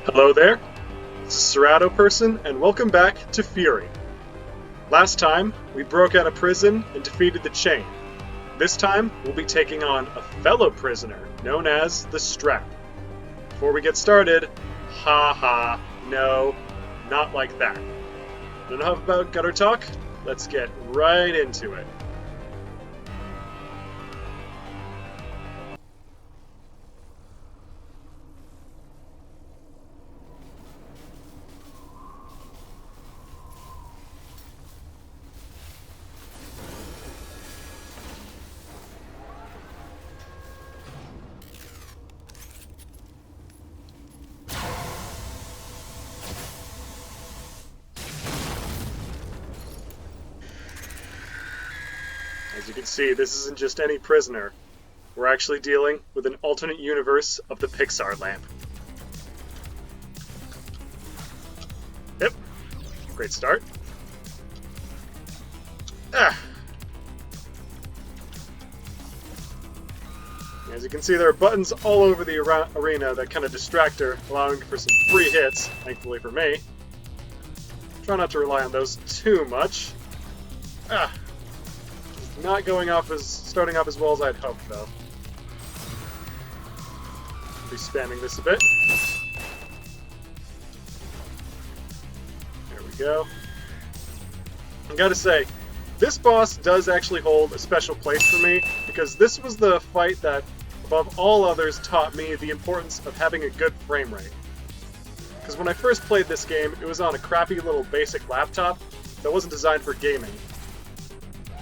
Hello there, this is Serato Person, and welcome back to Furi. Last time, we broke out of prison and defeated the Chain. This time, we'll be taking on a fellow prisoner known as the Strap. Before we get started, no, not like that. Don't know about gutter talk? Let's get right into it. As you can see, this isn't just any prisoner. We're actually dealing with an alternate universe of the Pixar lamp. Yep. Great start. As you can see, there are buttons all over the arena that kind of distract her, allowing for some free hits, thankfully for me. Try not to rely on those too much. Not starting off as well as I'd hoped, though. I'll be spamming this a bit. There we go. I gotta say, this boss does actually hold a special place for me, because this was the fight that, above all others, taught me the importance of having a good frame rate. Because when I first played this game, it was on a crappy little basic laptop that wasn't designed for gaming.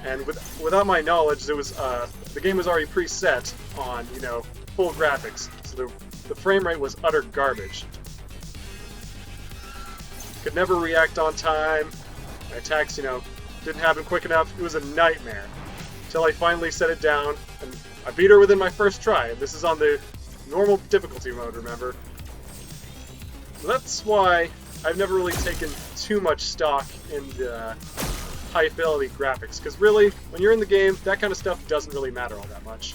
And without my knowledge, the game was already preset on, full graphics, so the frame rate was utter garbage. Could never react on time. My attacks, didn't happen quick enough. It was a nightmare. Until I finally set it down, and I beat her within my first try. And this is on the normal difficulty mode, remember? So that's why I've never really taken too much stock in the high fidelity graphics, because really, when you're in the game, that kind of stuff doesn't really matter all that much.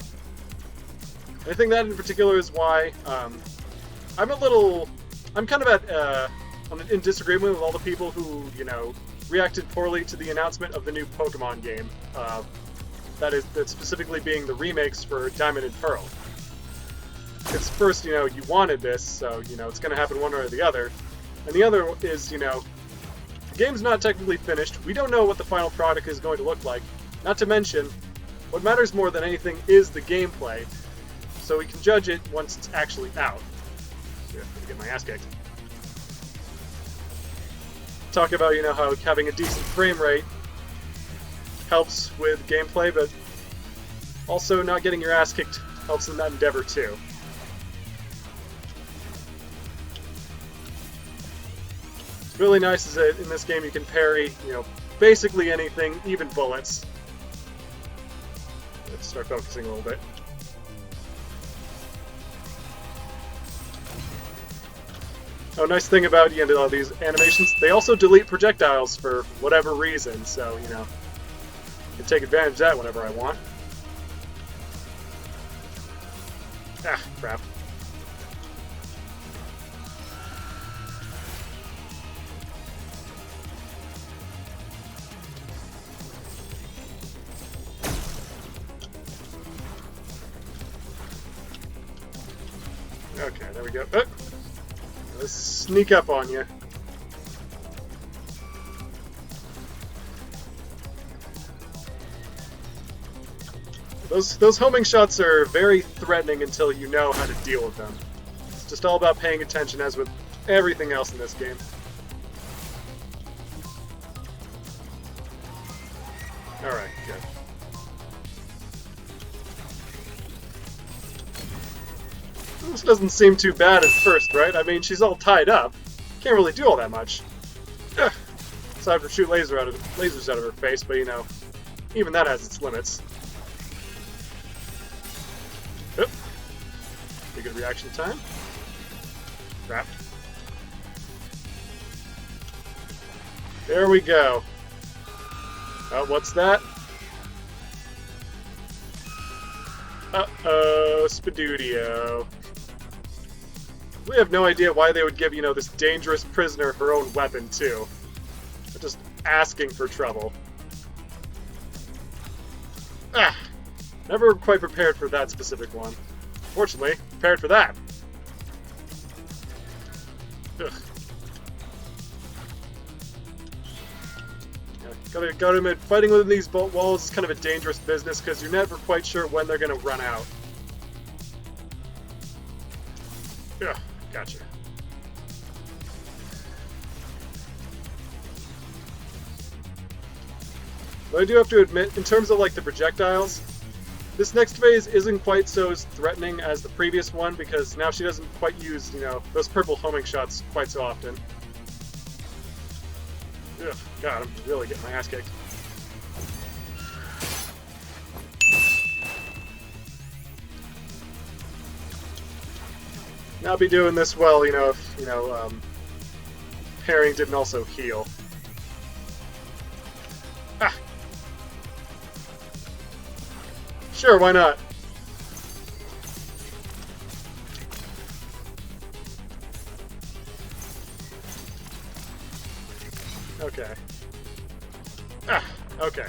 And I think that in particular is why I'm kind of in disagreement with all the people who, reacted poorly to the announcement of the new Pokemon game, that's specifically being the remakes for Diamond and Pearl. Because first, you wanted this, so, it's going to happen one way or the other. And the other is, the game's not technically finished. We don't know what the final product is going to look like. Not to mention, what matters more than anything is the gameplay, so we can judge it once it's actually out. Yeah, I'm gonna get my ass kicked. Talk about, how having a decent frame rate helps with gameplay, but also not getting your ass kicked helps in that endeavor too. Really nice is that in this game you can parry, basically anything, even bullets. Let's start focusing a little bit. Oh, nice thing about all these animations, they also delete projectiles for whatever reason, so, I can take advantage of that whenever I want. Crap. Okay, there we go. Let's sneak up on you. Those homing shots are very threatening until you know how to deal with them. It's just all about paying attention, as with everything else in this game. Alright, good. This doesn't seem too bad at first, right? I mean, she's all tied up. Can't really do all that much. Aside from shoot lasers out of her face, but even that has its limits. Oop. Pretty good reaction time. Crap. There we go. Oh, what's that? Uh-oh, Spadudio. We have no idea why they would give, you know, this dangerous prisoner her own weapon, too. They're just asking for trouble. Ah! Never quite prepared for that specific one. Fortunately, prepared for that. Ugh. Yeah, gotta admit, fighting within these walls is kind of a dangerous business because you're never quite sure when they're gonna run out. Ugh, gotcha. But I do have to admit, in terms of like the projectiles, this next phase isn't quite so threatening as the previous one because now she doesn't quite use, you know, those purple homing shots quite so often. Ugh, God, I'm really getting my ass kicked. Now I'd be doing this well, you know, if, you know, Herring didn't also heal. Ah! Sure, why not? Okay. Ah, okay.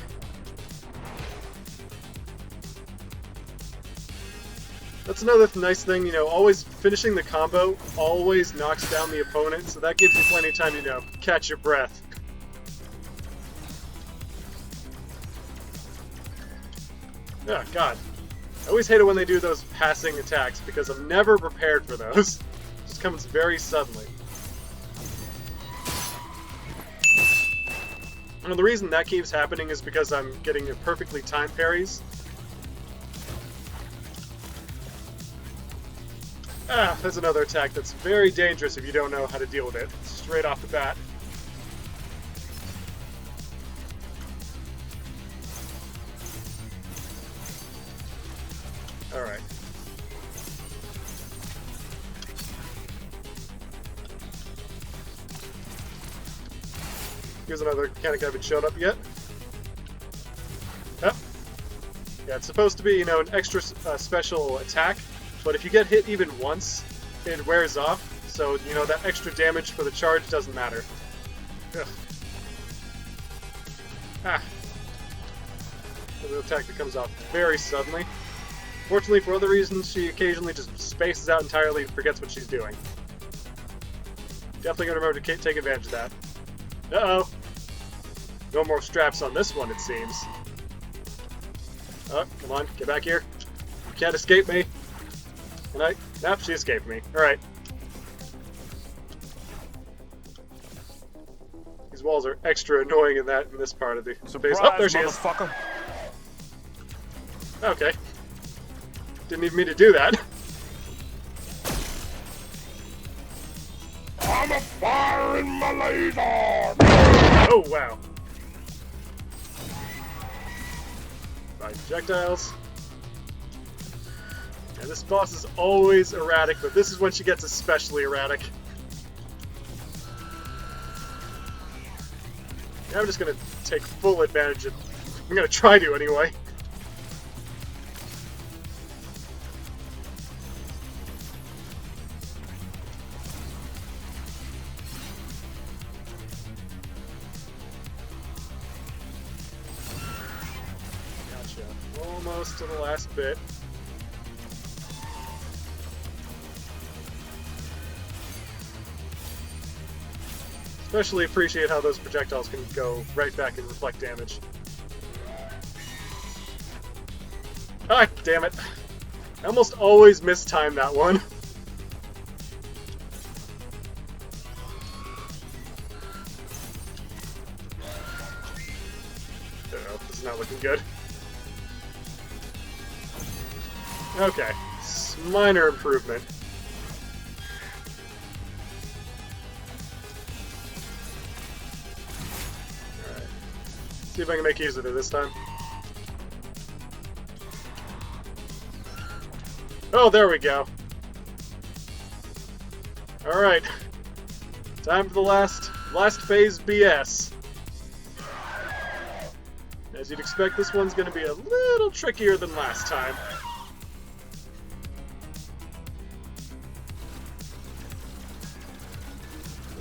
That's another nice thing, you know, always finishing the combo always knocks down the opponent, so that gives you plenty of time, you know, catch your breath. Oh, God. I always hate it when they do those passing attacks, because I'm never prepared for those. It just comes very suddenly. And the reason that keeps happening is because I'm getting perfectly timed parries. Ah, there's another attack that's very dangerous if you don't know how to deal with it. Straight off the bat. Alright. Here's another mechanic I haven't showed up yet. Yep. Yeah, it's supposed to be, you know, an extra special attack, but if you get hit even once, it wears off, so, you know, that extra damage for the charge doesn't matter. Ugh. Ah. There's an attack that comes off very suddenly. Fortunately, for other reasons, she occasionally just spaces out entirely and forgets what she's doing. Definitely gonna remember to take advantage of that. Uh-oh. No more straps on this one, it seems. Oh, come on, get back here. You can't escape me. Can I? Nope, she escaped me. Alright. These walls are extra annoying in this part of the base. Oh, there she is. Okay. Didn't even mean to do that. I'm a firing my laser! Oh, wow. Right, projectiles. Yeah, this boss is always erratic, but this is when she gets especially erratic. Yeah, I'm just gonna take full advantage of... I'm gonna try to, anyway. Almost to the last bit. Especially appreciate how those projectiles can go right back and reflect damage. Ah, damn it. I almost always mistime that one. Uh-oh, this is not looking good. Okay, minor improvement. Alright, see if I can make use of it this time. Oh, there we go. Alright, time for the last phase BS. As you'd expect, this one's going to be a little trickier than last time.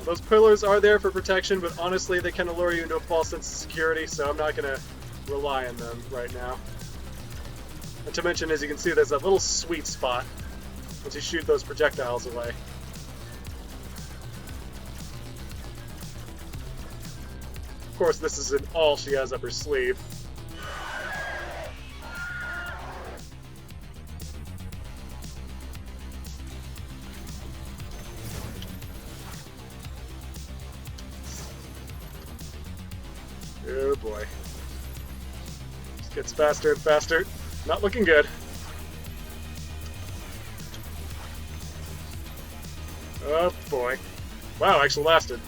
Those pillars are there for protection, but honestly, they kind of lure you into a false sense of security, so I'm not going to rely on them right now. Not to mention, as you can see, there's that little sweet spot once you shoot those projectiles away. Of course, this isn't all she has up her sleeve. Oh boy. Just gets faster and faster. Not looking good. Oh boy. Wow, actually lasted.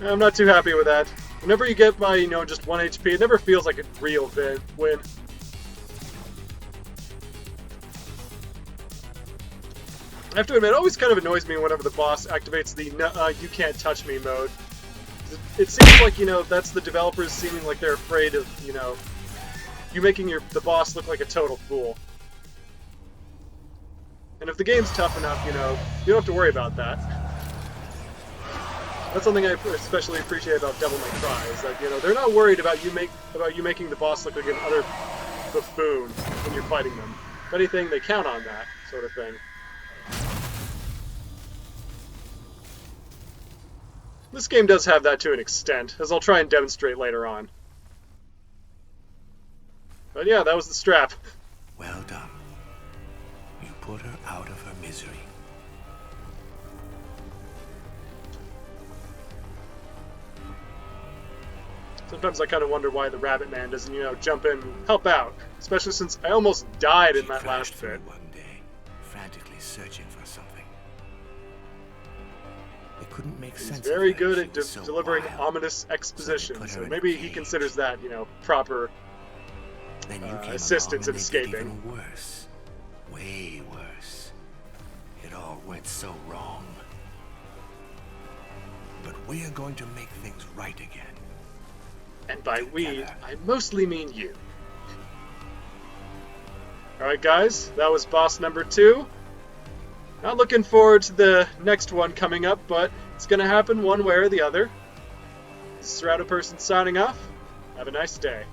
I'm not too happy with that. Whenever you get by, just 1 HP, it never feels like a real win. I have to admit, it always kind of annoys me whenever the boss activates the you can't touch me mode. It seems like, that's the developers seeming like they're afraid of, you making the boss look like a total fool. And if the game's tough enough, you don't have to worry about that. That's something I especially appreciate about Devil May Cry, is that, they're not worried about you making the boss look like an utter buffoon when you're fighting them. If anything, they count on that sort of thing. This game does have that to an extent, as I'll try and demonstrate later on. But yeah, that was the strap. Well done. You put her out of her misery. Sometimes I kind of wonder why the Rabbit Man doesn't, jump in and help out. Especially since I almost died in that last bit. One day, frantically searching for something. It couldn't make sense. He's very of her. good She at was so delivering wild. ominous exposition, put her so in a maybe he cage. considers that, proper Then you came assistance along in and made it escaping. even worse. Way worse. It all went so wrong. But we are going to make things right again. And by we, Together. I mostly mean you. Alright guys, that was boss number 2. Not looking forward to the next one coming up, but it's gonna happen one way or the other. This is Serrato Person signing off. Have a nice day.